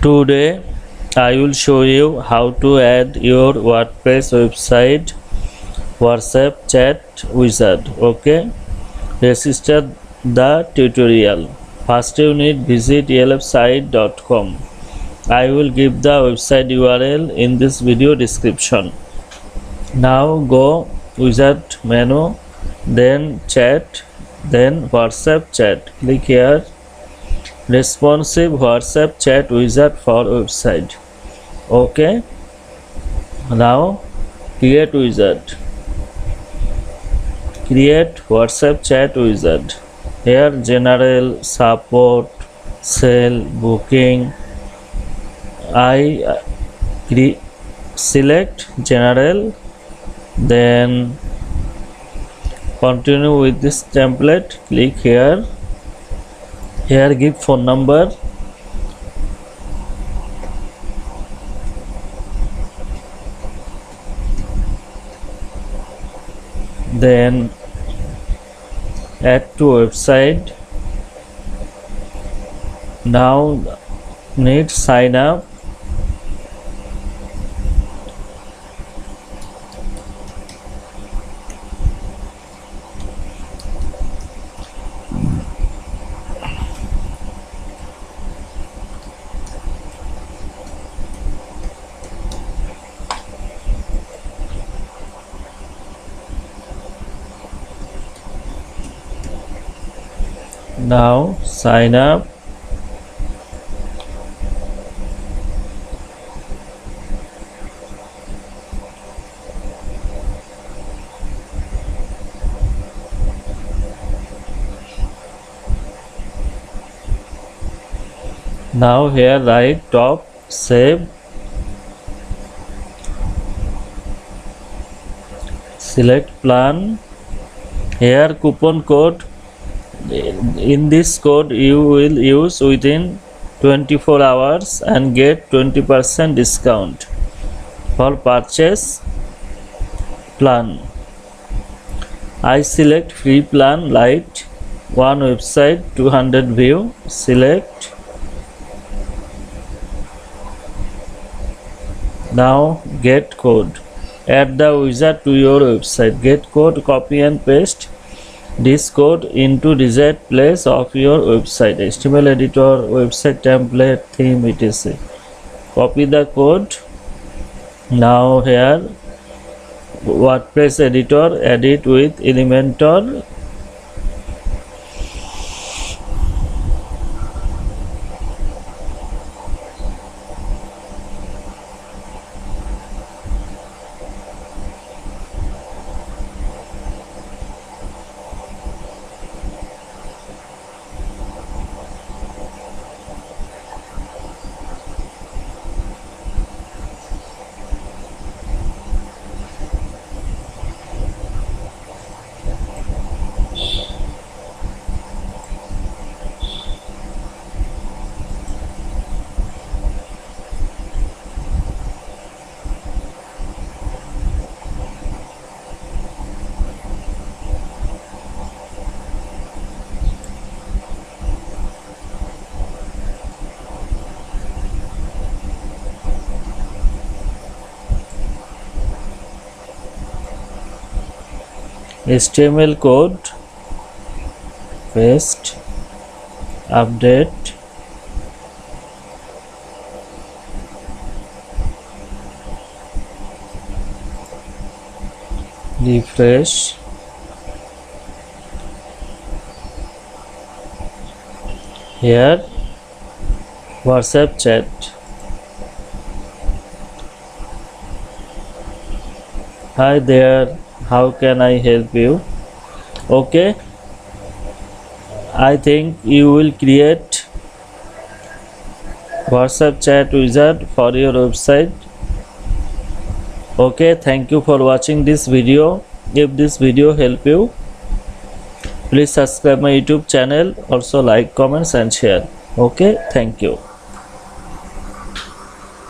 Today I will show you how to add your WordPress website WhatsApp chat wizard. Okay, register the tutorial. First you need visit elfsite.com. I will give the website URL in this video description. Now go wizard menu, then chat, then WhatsApp chat. Click here. Responsive WhatsApp chat wizard for website. Okay, now create wizard. Create WhatsApp chat wizard. Here general, support, sale, booking. I select general, then continue with this template. Click here. Here give phone number, then add to website. Now need sign up. Now sign up. Now here right top save. Select plan. Here coupon code. In this code you will use within 24 hours and get 20% discount for purchase plan. I select free plan light, one website, 200 view. Select. Now get code. Add the wizard to your website. Get code, copy and paste this code into desired place of your website, HTML editor, website template, theme, etc. Copy the code. Now here WordPress editor, edit with Elementor. HTML code, paste, update, refresh. Here WhatsApp chat. Hi there, how can I help you? Okay, I think you will create WhatsApp chat wizard for your website. Okay, thank you for watching this video. If this video help you, please subscribe my YouTube channel. Also like, comments and share. Okay, thank you.